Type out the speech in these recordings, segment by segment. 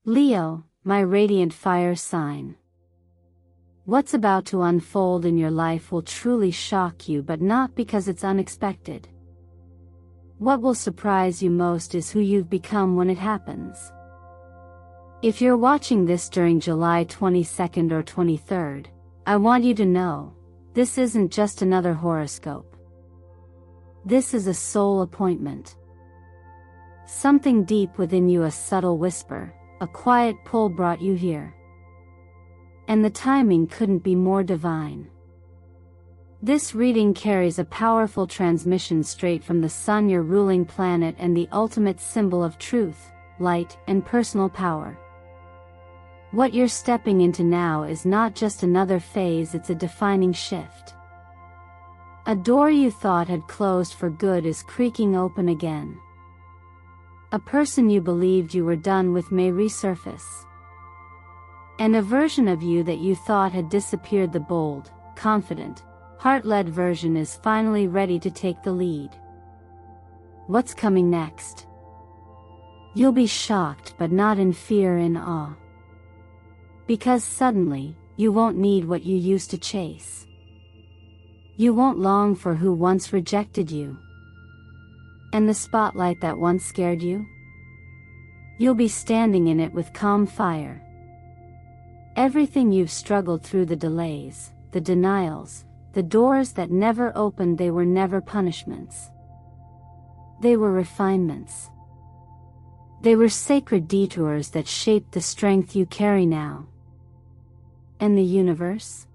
Leo, my radiant fire sign. What's about to unfold in your life will truly shock you, but not because it's unexpected. What will surprise you most is who you've become when it happens. If you're watching this during July 22nd or 23rd, I want you to know, this isn't just another horoscope. This is a soul appointment. Something deep within you, a subtle whisper, a quiet pull brought you here. And the timing couldn't be more divine. This reading carries a powerful transmission straight from the sun, your ruling planet and the ultimate symbol of truth, light, and personal power. What you're stepping into now is not just another phase, it's a defining shift. A door you thought had closed for good is creaking open again. A person you believed you were done with may resurface. And a version of you that you thought had disappeared, the bold, confident, heart-led version, is finally ready to take the lead. What's coming next? You'll be shocked, but not in fear, in awe. Because suddenly, you won't need what you used to chase. You won't long for who once rejected you. And the spotlight that once scared you? You'll be standing in it with calm fire. Everything you've struggled through, the delays, the denials, the doors that never opened, they were never punishments. They were refinements. They were sacred detours that shaped the strength you carry now. And the universe?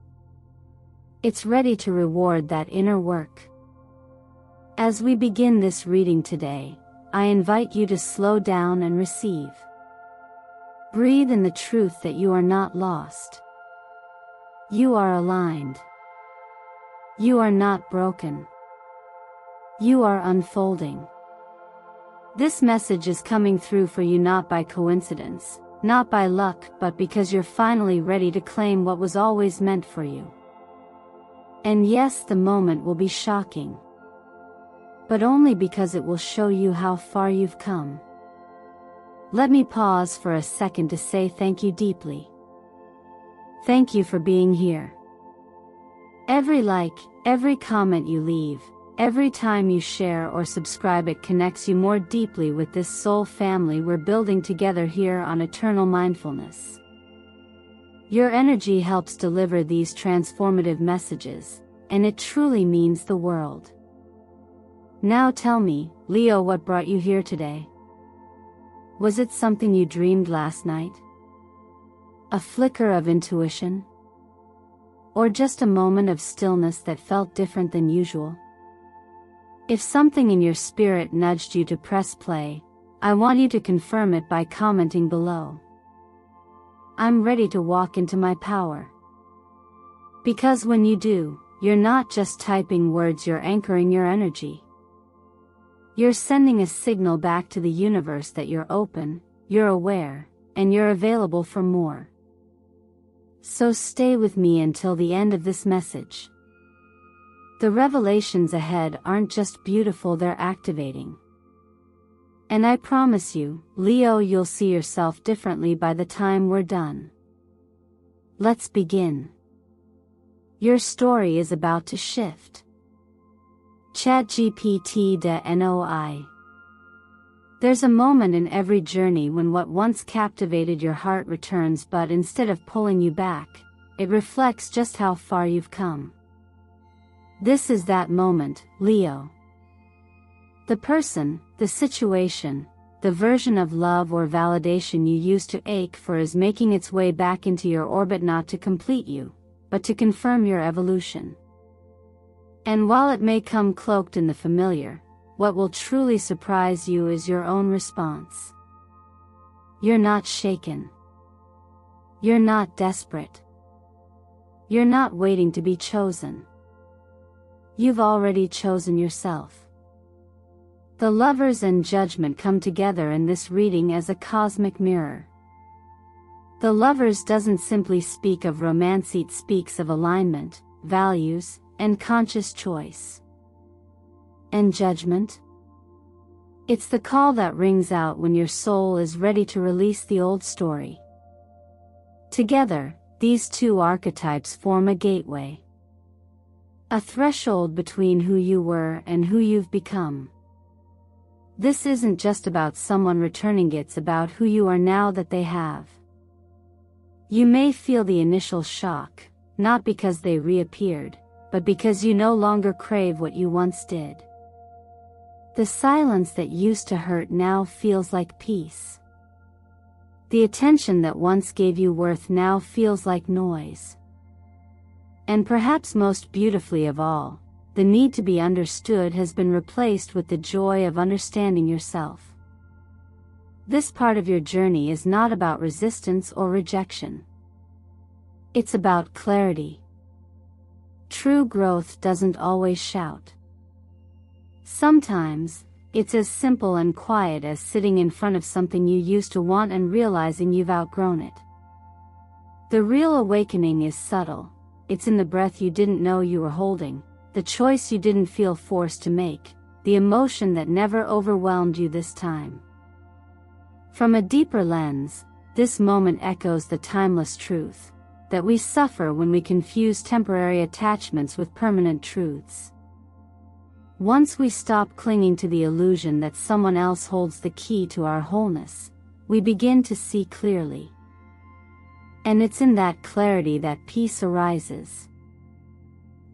It's ready to reward that inner work. As we begin this reading today, I invite you to slow down and receive. Breathe in the truth that you are not lost. You are aligned. You are not broken. You are unfolding. This message is coming through for you not by coincidence, not by luck, but because you're finally ready to claim what was always meant for you. And yes, the moment will be shocking. But only because it will show you how far you've come. Let me pause for a second to say thank you deeply. Thank you for being here. Every like, every comment you leave, every time you share or subscribe, it connects you more deeply with this soul family we're building together here on Eternal Mindfulness. Your energy helps deliver these transformative messages, and it truly means the world. Now tell me, Leo, what brought you here today? Was it something you dreamed last night? A flicker of intuition? Or just a moment of stillness that felt different than usual? If something in your spirit nudged you to press play, I want you to confirm it by commenting below. I'm ready to walk into my power. Because when you do, you're not just typing words, you're anchoring your energy. You're sending a signal back to the universe that you're open, you're aware, and you're available for more. So stay with me until the end of this message. The revelations ahead aren't just beautiful, they're activating. And I promise you, Leo, you'll see yourself differently by the time we're done. Let's begin. Your story is about to shift. ChatGPT NOI. There's a moment in every journey when what once captivated your heart returns, but instead of pulling you back, it reflects just how far you've come. This is that moment, Leo. The person, the situation, the version of love or validation you used to ache for is making its way back into your orbit, not to complete you, but to confirm your evolution. And while it may come cloaked in the familiar, what will truly surprise you is your own response. You're not shaken. You're not desperate. You're not waiting to be chosen. You've already chosen yourself. The Lovers and Judgment come together in this reading as a cosmic mirror. The Lovers doesn't simply speak of romance, it speaks of alignment, values, and conscious choice. And Judgment? It's the call that rings out when your soul is ready to release the old story. Together, these two archetypes form a gateway. A threshold between who you were and who you've become. This isn't just about someone returning, it's about who you are now that they have. You may feel the initial shock, not because they reappeared, but because you no longer crave what you once did. The silence that used to hurt now feels like peace. The attention that once gave you worth now feels like noise. And perhaps most beautifully of all, the need to be understood has been replaced with the joy of understanding yourself. This part of your journey is not about resistance or rejection. It's about clarity. True growth doesn't always shout. Sometimes, it's as simple and quiet as sitting in front of something you used to want and realizing you've outgrown it. The real awakening is subtle. It's in the breath you didn't know you were holding, the choice you didn't feel forced to make, the emotion that never overwhelmed you this time. From a deeper lens, this moment echoes the timeless truth that we suffer when we confuse temporary attachments with permanent truths. Once we stop clinging to the illusion that someone else holds the key to our wholeness, we begin to see clearly. And it's in that clarity that peace arises.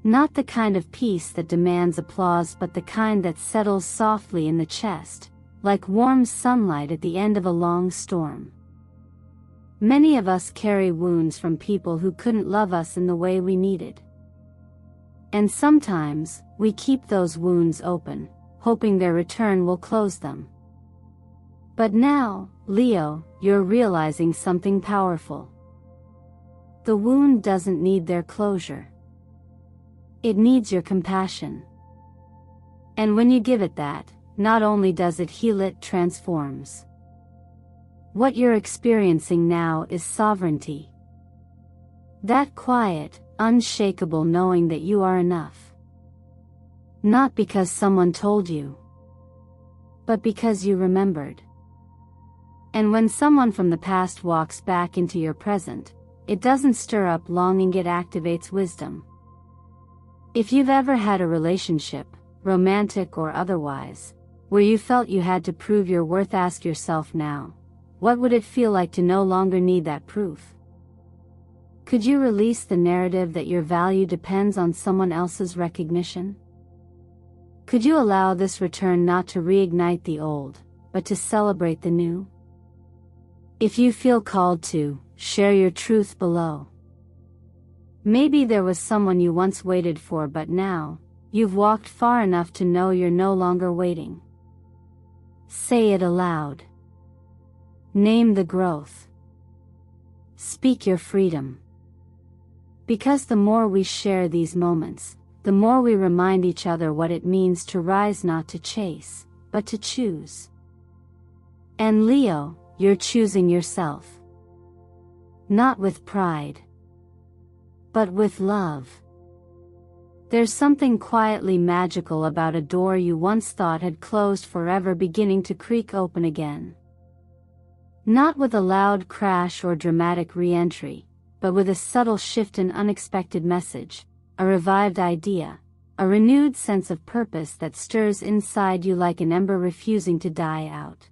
Not the kind of peace that demands applause, but the kind that settles softly in the chest, like warm sunlight at the end of a long storm. Many of us carry wounds from people who couldn't love us in the way we needed. And sometimes, we keep those wounds open, hoping their return will close them. But now, Leo, you're realizing something powerful. The wound doesn't need their closure. It needs your compassion. And when you give it that, not only does it heal, it transforms. What you're experiencing now is sovereignty. That quiet, unshakable knowing that you are enough. Not because someone told you, but because you remembered. And when someone from the past walks back into your present, it doesn't stir up longing, it activates wisdom. If you've ever had a relationship, romantic or otherwise, where you felt you had to prove your worth, ask yourself now, what would it feel like to no longer need that proof? Could you release the narrative that your value depends on someone else's recognition? Could you allow this return not to reignite the old, but to celebrate the new? If you feel called to, share your truth below. Maybe there was someone you once waited for, but now, you've walked far enough to know you're no longer waiting. Say it aloud. Name the growth. Speak your freedom. Because the more we share these moments, the more we remind each other what it means to rise, not to chase, but to choose. And Leo, you're choosing yourself. Not with pride, but with love. There's something quietly magical about a door you once thought had closed forever beginning to creak open again. Not with a loud crash or dramatic re-entry, but with a subtle shift, an unexpected message, a revived idea, a renewed sense of purpose that stirs inside you like an ember refusing to die out.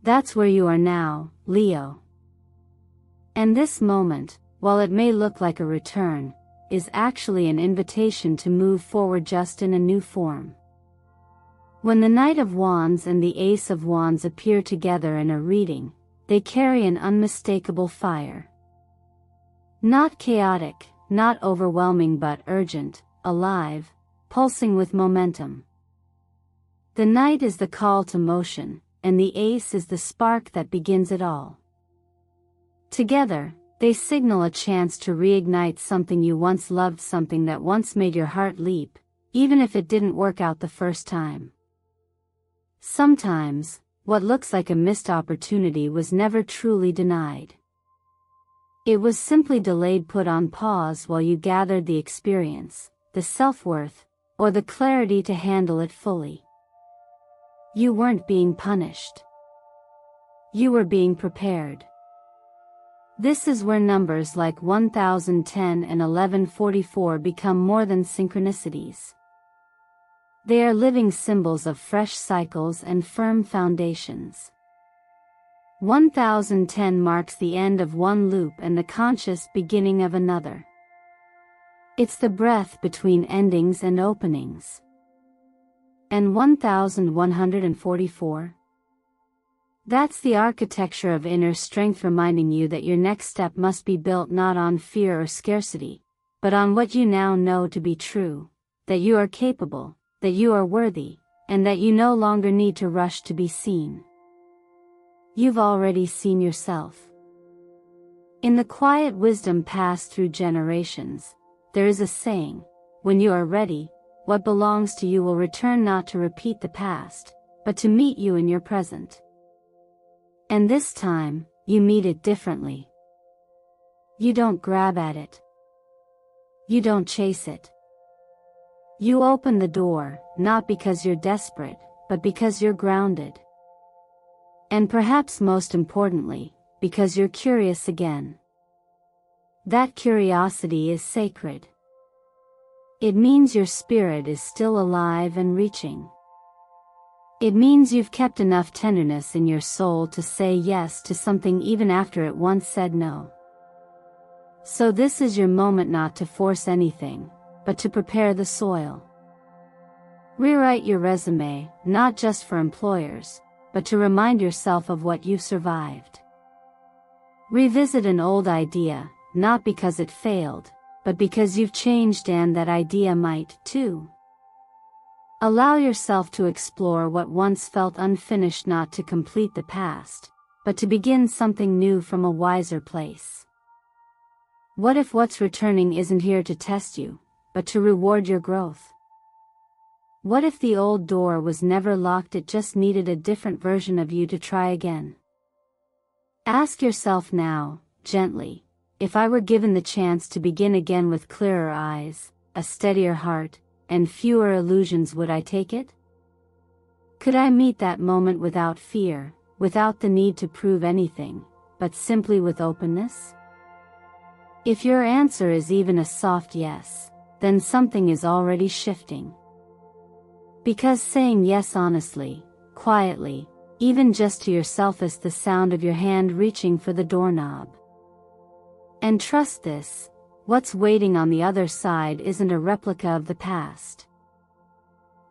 That's where you are now, Leo. And this moment, while it may look like a return, is actually an invitation to move forward, just in a new form. When the Knight of Wands and the Ace of Wands appear together in a reading, they carry an unmistakable fire. Not chaotic, not overwhelming, but urgent, alive, pulsing with momentum. The Knight is the call to motion, and the Ace is the spark that begins it all. Together, they signal a chance to reignite something you once loved, something that once made your heart leap, even if it didn't work out the first time. Sometimes, what looks like a missed opportunity was never truly denied. It was simply delayed, put on pause while you gathered the experience, the self-worth, or the clarity to handle it fully. You weren't being punished. You were being prepared. This is where numbers like 1010 and 1144 become more than synchronicities. They are living symbols of fresh cycles and firm foundations. 1010 marks the end of one loop and the conscious beginning of another. It's the breath between endings and openings. And 1144? That's the architecture of inner strength, reminding you that your next step must be built not on fear or scarcity, but on what you now know to be true, that you are capable, that you are worthy, and that you no longer need to rush to be seen. You've already seen yourself. In the quiet wisdom passed through generations, there is a saying, when you are ready, what belongs to you will return, not to repeat the past, but to meet you in your present. And this time, you meet it differently. You don't grab at it. You don't chase it. You open the door, not because you're desperate, but because you're grounded. And perhaps most importantly, because you're curious again. That curiosity is sacred. It means your spirit is still alive and reaching. It means you've kept enough tenderness in your soul to say yes to something even after it once said no. So this is your moment, not to force anything, but to prepare the soil. Rewrite your resume, not just for employers, but to remind yourself of what you've survived. Revisit an old idea, not because it failed, but because you've changed and that idea might, too. Allow yourself to explore what once felt unfinished, not to complete the past, but to begin something new from a wiser place. What if what's returning isn't here to test you, but to reward your growth? What if the old door was never locked, it just needed a different version of you to try again? Ask yourself now, gently, if I were given the chance to begin again with clearer eyes, a steadier heart, and fewer illusions, would I take it? Could I meet that moment without fear, without the need to prove anything, but simply with openness? If your answer is even a soft yes, then something is already shifting. Because saying yes honestly, quietly, even just to yourself, is the sound of your hand reaching for the doorknob. And trust this, what's waiting on the other side isn't a replica of the past.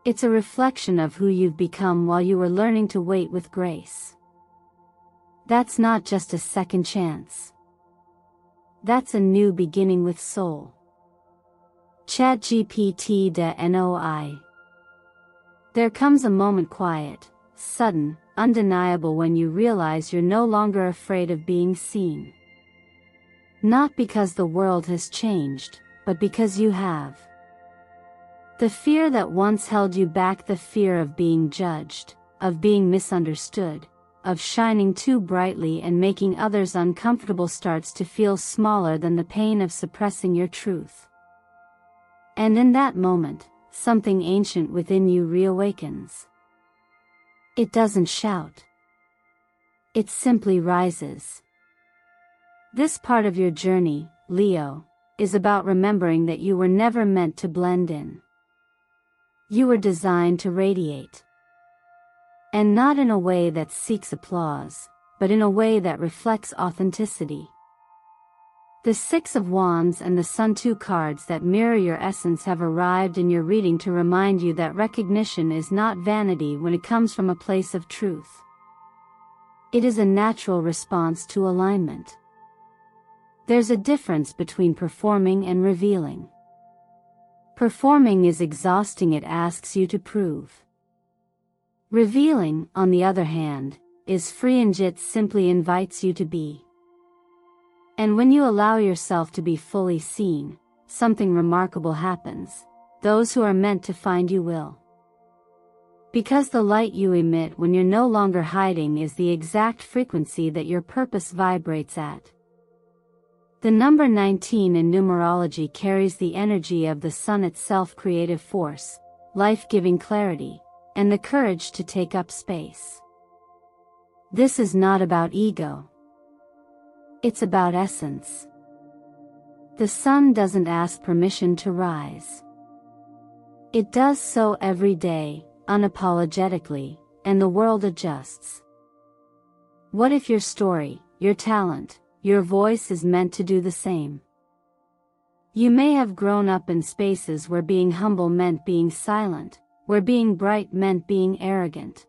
It's a reflection of who you've become while you were learning to wait with grace. That's not just a second chance. That's a new beginning with soul. ChatGPT de NOI. There comes a moment, quiet, sudden, undeniable, when you realize you're no longer afraid of being seen. Not because the world has changed, but because you have. The fear that once held you back, the fear of being judged, of being misunderstood, of shining too brightly and making others uncomfortable, starts to feel smaller than the pain of suppressing your truth. And in that moment, something ancient within you reawakens. It doesn't shout. It simply rises. This part of your journey, Leo, is about remembering that you were never meant to blend in. You were designed to radiate. And not in a way that seeks applause, but in a way that reflects authenticity. The Six of Wands and the Sun, two cards that mirror your essence, have arrived in your reading to remind you that recognition is not vanity when it comes from a place of truth. It is a natural response to alignment. There's a difference between performing and revealing. Performing is exhausting, it asks you to prove. Revealing, on the other hand, is free and it simply invites you to be. And when you allow yourself to be fully seen, something remarkable happens. Those who are meant to find you will. Because the light you emit when you're no longer hiding is the exact frequency that your purpose vibrates at. The number 19 in numerology carries the energy of the sun itself, creative force, life-giving clarity, and the courage to take up space. This is not about ego. It's about essence. The sun doesn't ask permission to rise. It does so every day, unapologetically, and the world adjusts. What if your story, your talent, your voice is meant to do the same? You may have grown up in spaces where being humble meant being silent, where being bright meant being arrogant.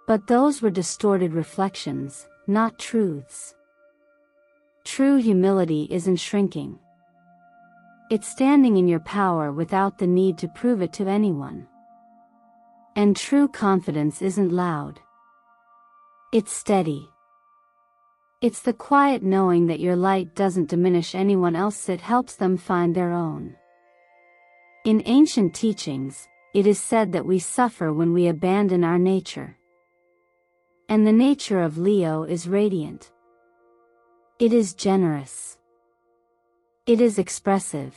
But those were distorted reflections, not truths. True humility isn't shrinking. It's standing in your power without the need to prove it to anyone. And true confidence isn't loud. It's steady. It's the quiet knowing that your light doesn't diminish anyone else, it helps them find their own. In ancient teachings, it is said that we suffer when we abandon our nature. And the nature of Leo is radiant. It is generous. It is expressive.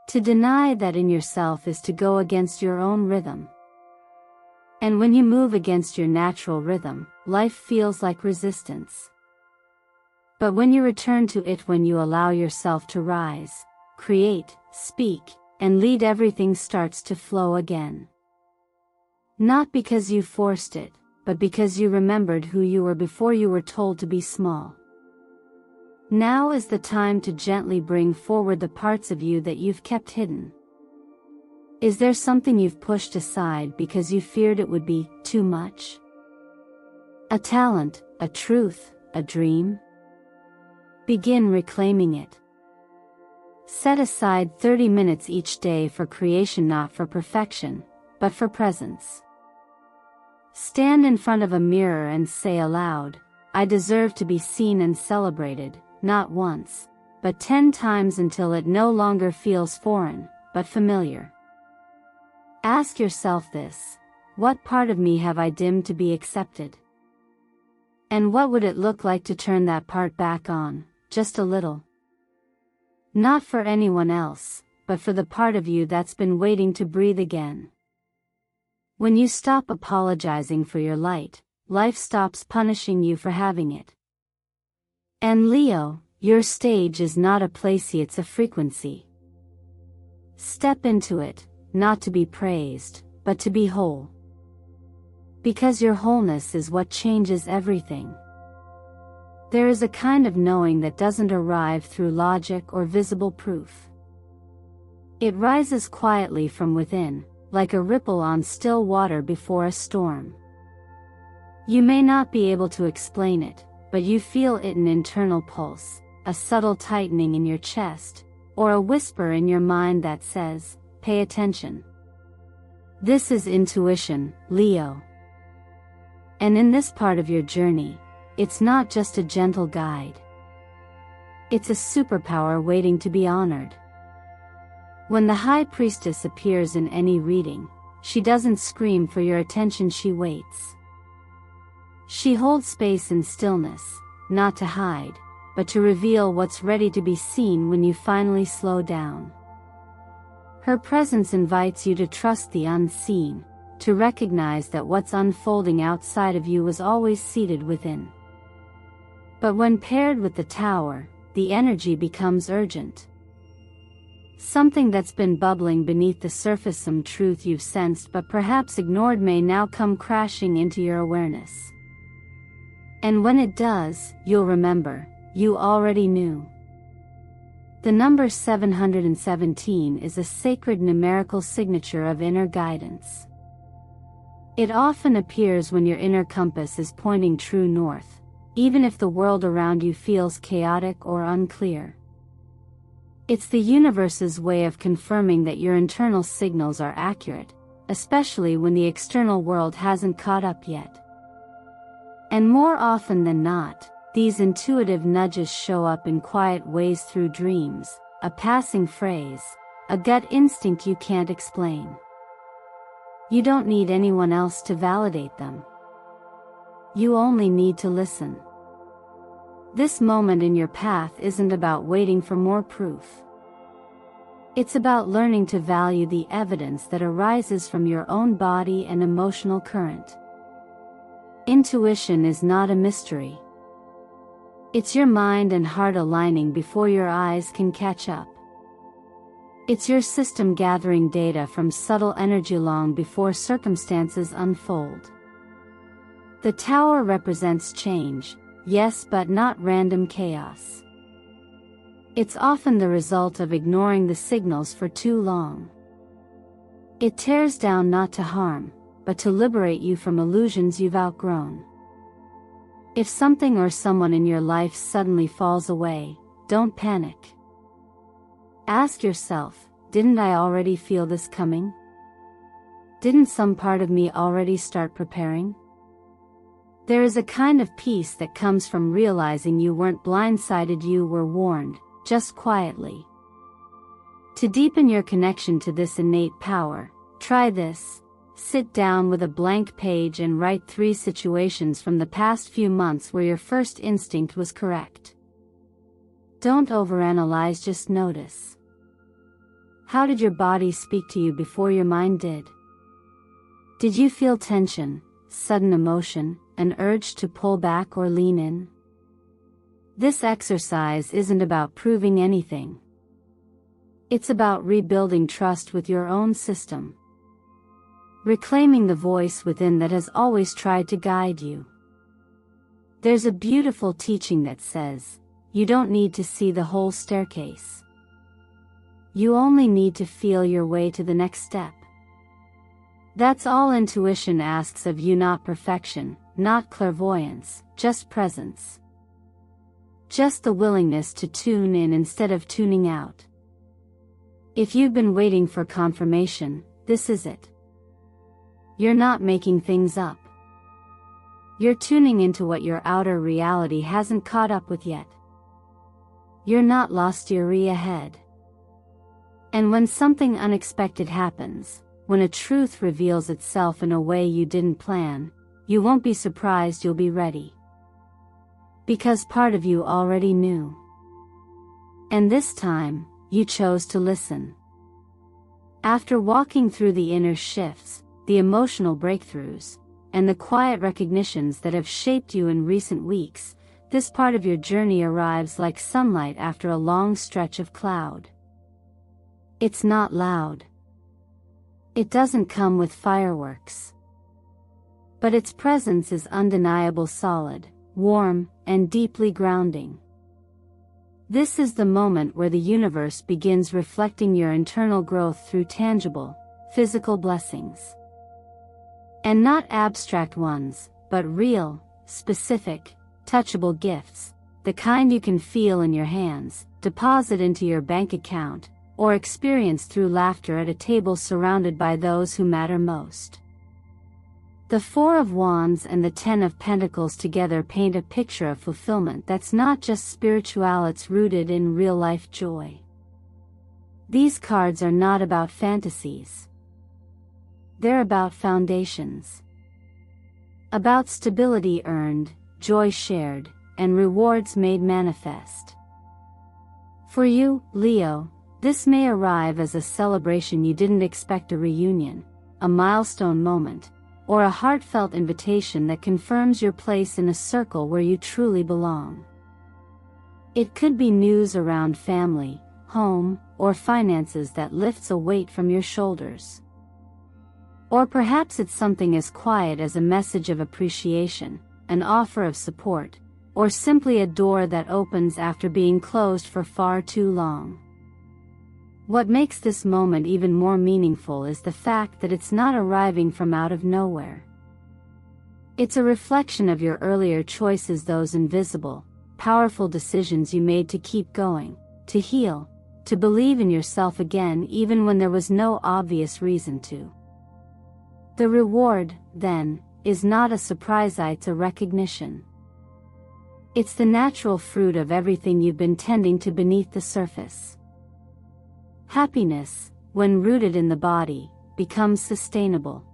To deny that in yourself is to go against your own rhythm. And when you move against your natural rhythm, life feels like resistance. But when you return to it, when you allow yourself to rise, create, speak, and lead, everything starts to flow again. Not because you forced it, but because you remembered who you were before you were told to be small. Now is the time to gently bring forward the parts of you that you've kept hidden. Is there something you've pushed aside because you feared it would be too much? A talent, a truth, a dream? Begin reclaiming it. Set aside 30 minutes each day for creation, not for perfection, but for presence. Stand in front of a mirror and say aloud, I deserve to be seen and celebrated, not once, but 10 times, until it no longer feels foreign, but familiar. Ask yourself this: what part of me have I dimmed to be accepted? And what would it look like to turn that part back on, just a little? Not for anyone else, but for the part of you that's been waiting to breathe again. When you stop apologizing for your light, life stops punishing you for having it. And Leo, your stage is not a place, it's a frequency. Step into it, not to be praised, but to be whole. Because your wholeness is what changes everything. There is a kind of knowing that doesn't arrive through logic or visible proof. It rises quietly from within, like a ripple on still water before a storm. You may not be able to explain it, but you feel it, an internal pulse, a subtle tightening in your chest, or a whisper in your mind that says, pay attention. This is intuition, Leo. And in this part of your journey, it's not just a gentle guide. It's a superpower waiting to be honored. When the High Priestess appears in any reading, she doesn't scream for your attention, she waits. She holds space in stillness, not to hide, but to reveal what's ready to be seen when you finally slow down. Her presence invites you to trust the unseen, to recognize that what's unfolding outside of you was always seated within. But when paired with the Tower, the energy becomes urgent. Something that's been bubbling beneath the surface, some truth you've sensed but perhaps ignored, may now come crashing into your awareness. And when it does, you'll remember, you already knew. The number 717 is a sacred numerical signature of inner guidance. It often appears when your inner compass is pointing true north, even if the world around you feels chaotic or unclear. It's the universe's way of confirming that your internal signals are accurate, especially when the external world hasn't caught up yet. And more often than not, these intuitive nudges show up in quiet ways, through dreams, a passing phrase, a gut instinct you can't explain. You don't need anyone else to validate them. You only need to listen. This moment in your path isn't about waiting for more proof. It's about learning to value the evidence that arises from your own body and emotional current. Intuition is not a mystery. It's your mind and heart aligning before your eyes can catch up. It's your system gathering data from subtle energy long before circumstances unfold. The tower represents change, yes, but not random chaos. It's often the result of ignoring the signals for too long. It tears down not to harm, but to liberate you from illusions you've outgrown. If something or someone in your life suddenly falls away, don't panic. Ask yourself, didn't I already feel this coming? Didn't some part of me already start preparing? There is a kind of peace that comes from realizing you weren't blindsided, you were warned, just quietly. To deepen your connection to this innate power, try this. Sit down with a blank page and write 3 situations from the past few months where your first instinct was correct. Don't overanalyze, just notice. How did your body speak to you before your mind did? Did you feel tension, sudden emotion, an urge to pull back or lean in? This exercise isn't about proving anything. It's about rebuilding trust with your own system. Reclaiming the voice within that has always tried to guide you. There's a beautiful teaching that says, you don't need to see the whole staircase. You only need to feel your way to the next step. That's all intuition asks of you, not perfection, not clairvoyance, just presence. Just the willingness to tune in instead of tuning out. If you've been waiting for confirmation, this is it. You're not making things up. You're tuning into what your outer reality hasn't caught up with yet. You're not lost, you're ahead. And when something unexpected happens, when a truth reveals itself in a way you didn't plan, you won't be surprised, you'll be ready. Because part of you already knew. And this time, you chose to listen. After walking through the inner shifts, the emotional breakthroughs, and the quiet recognitions that have shaped you in recent weeks, this part of your journey arrives like sunlight after a long stretch of cloud. It's not loud. It doesn't come with fireworks. But its presence is undeniable, solid, warm, and deeply grounding. This is the moment where the universe begins reflecting your internal growth through tangible, physical blessings. And not abstract ones, but real, specific, touchable gifts, the kind you can feel in your hands, deposit into your bank account, or experience through laughter at a table surrounded by those who matter most. The 4 of Wands and the 10 of Pentacles together paint a picture of fulfillment that's not just spiritual, it's rooted in real-life joy. These cards are not about fantasies. They're about foundations. About stability earned, joy shared, and rewards made manifest. For you, Leo, this may arrive as a celebration you didn't expect, a reunion, a milestone moment, or a heartfelt invitation that confirms your place in a circle where you truly belong. It could be news around family, home, or finances that lifts a weight from your shoulders. Or perhaps it's something as quiet as a message of appreciation, an offer of support, or simply a door that opens after being closed for far too long. What makes this moment even more meaningful is the fact that it's not arriving from out of nowhere. It's a reflection of your earlier choices, those invisible, powerful decisions you made to keep going, to heal, to believe in yourself again even when there was no obvious reason to. The reward, then, is not a surprise, it's a recognition. It's the natural fruit of everything you've been tending to beneath the surface. Happiness, when rooted in the body, becomes sustainable.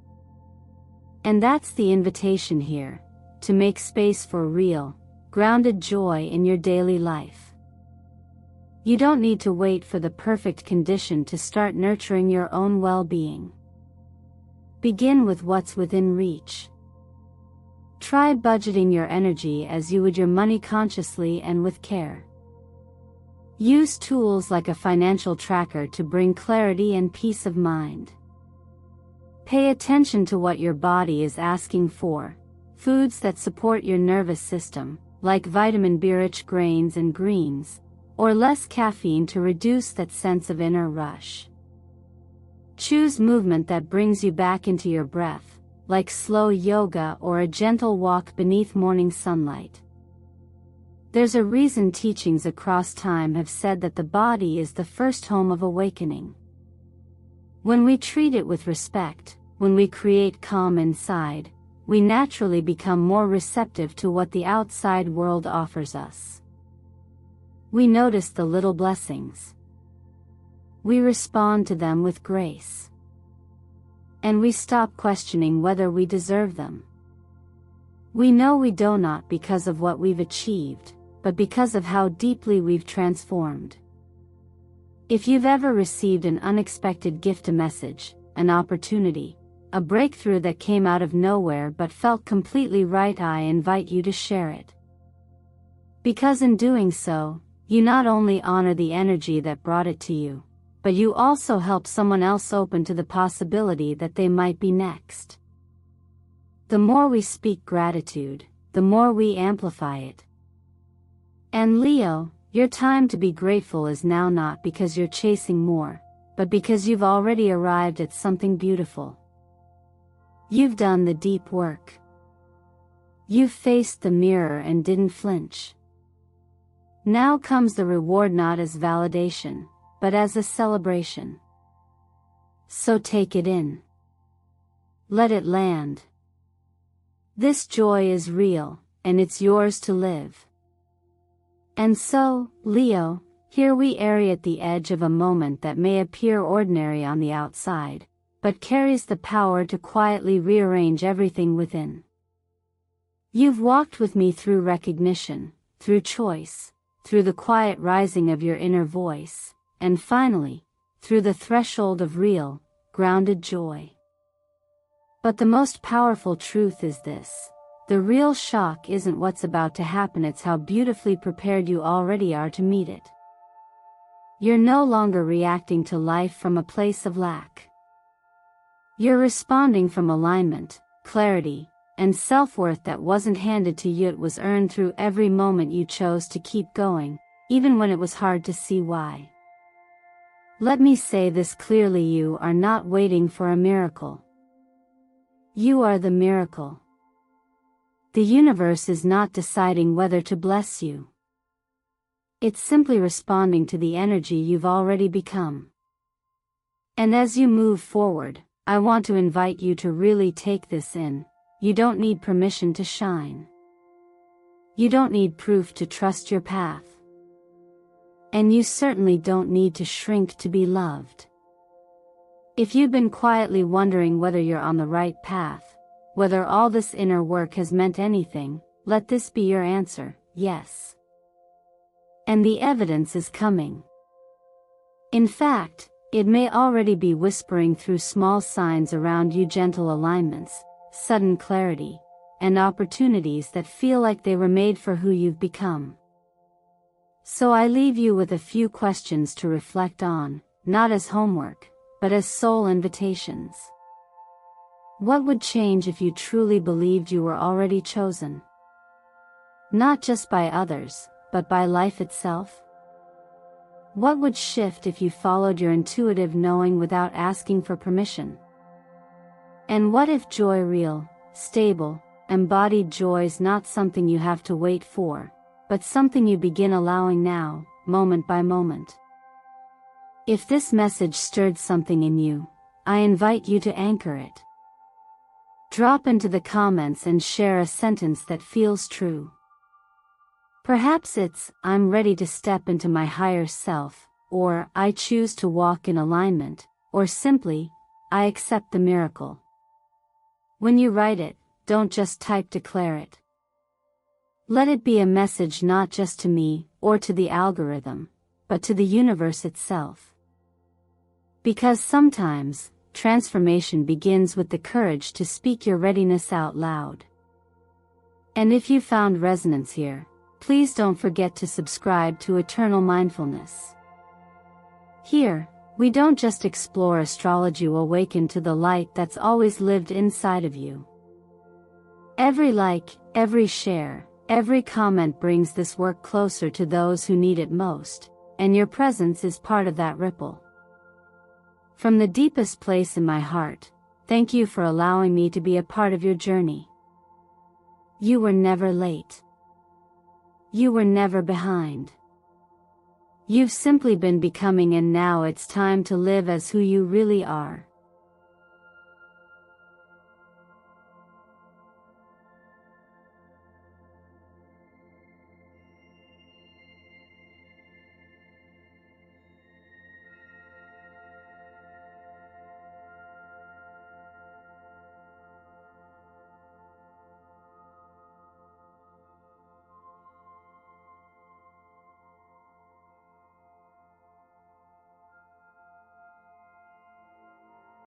And that's the invitation here, to make space for real, grounded joy in your daily life. You don't need to wait for the perfect condition to start nurturing your own well-being. Begin with what's within reach. Try budgeting your energy as you would your money consciously and with care. Use tools like a financial tracker to bring clarity and peace of mind. Pay attention to what your body is asking for. Foods that support your nervous system, like vitamin B-rich grains and greens, or less caffeine to reduce that sense of inner rush. Choose movement that brings you back into your breath, like slow yoga or a gentle walk beneath morning sunlight. There's a reason teachings across time have said that the body is the first home of awakening. When we treat it with respect, when we create calm inside, we naturally become more receptive to what the outside world offers us. We notice the little blessings. We respond to them with grace. And we stop questioning whether we deserve them. We know we do not because of what we've achieved, but because of how deeply we've transformed. If you've ever received an unexpected gift, a message, an opportunity, a breakthrough that came out of nowhere but felt completely right, I invite you to share it. Because in doing so, you not only honor the energy that brought it to you, but you also help someone else open to the possibility that they might be next. The more we speak gratitude, the more we amplify it. And Leo, your time to be grateful is now, not because you're chasing more, but because you've already arrived at something beautiful. You've done the deep work. You've faced the mirror and didn't flinch. Now comes the reward, not as validation, but as a celebration. So take it in. Let it land. This joy is real, and it's yours to live. And so, Leo, here we are at the edge of a moment that may appear ordinary on the outside, but carries the power to quietly rearrange everything within. You've walked with me through recognition, through choice, through the quiet rising of your inner voice, and finally, through the threshold of real, grounded joy. But the most powerful truth is this: the real shock isn't what's about to happen, it's how beautifully prepared you already are to meet it. You're no longer reacting to life from a place of lack. You're responding from alignment, clarity, and self-worth that wasn't handed to you, it was earned through every moment you chose to keep going, even when it was hard to see why. Let me say this clearly: you are not waiting for a miracle. You are the miracle. The universe is not deciding whether to bless you. It's simply responding to the energy you've already become. And as you move forward, I want to invite you to really take this in. You don't need permission to shine. You don't need proof to trust your path. And you certainly don't need to shrink to be loved. If you've been quietly wondering whether you're on the right path, whether all this inner work has meant anything, let this be your answer: yes. And the evidence is coming. In fact, it may already be whispering through small signs around you: gentle alignments, sudden clarity, and opportunities that feel like they were made for who you've become. So I leave you with a few questions to reflect on, not as homework, but as soul invitations. What would change if you truly believed you were already chosen? Not just by others, but by life itself? What would shift if you followed your intuitive knowing without asking for permission? And what if joy, real, stable, embodied joy, is not something you have to wait for, but something you begin allowing now, moment by moment? If this message stirred something in you, I invite you to anchor it. Drop into the comments and share a sentence that feels true. Perhaps it's, "I'm ready to step into my higher self," or "I choose to walk in alignment," or simply, "I accept the miracle." When you write it, don't just type, declare it. Let it be a message not just to me, or to the algorithm, but to the universe itself. Because sometimes, transformation begins with the courage to speak your readiness out loud. And if you found resonance here, please don't forget to subscribe to Eternal Mindfulness. Here, we don't just explore astrology, we awaken to the light that's always lived inside of you. Every like, every share, every comment brings this work closer to those who need it most, and your presence is part of that ripple. From the deepest place in my heart, thank you for allowing me to be a part of your journey. You were never late. You were never behind. You've simply been becoming, and now it's time to live as who you really are.